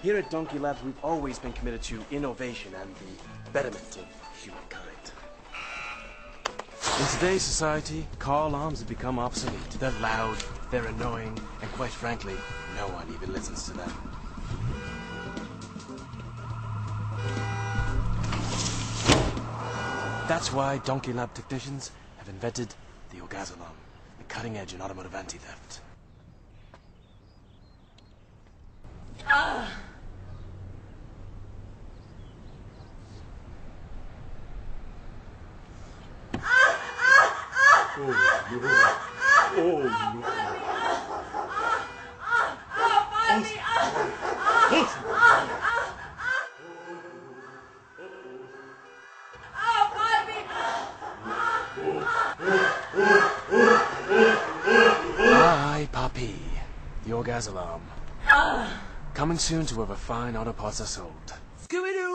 Here at Donkey Labs, we've always been committed to innovation and the betterment of humankind. In today's society, car alarms have become obsolete. They're loud, they're annoying, and quite frankly, no one even listens to them. That's why Donkey Lab technicians have invented the Alarm, the cutting edge in automotive anti-theft. Hi, Poppy. The Alarm. Coming soon to wherever fine auto parts are sold. Scooby-Doo!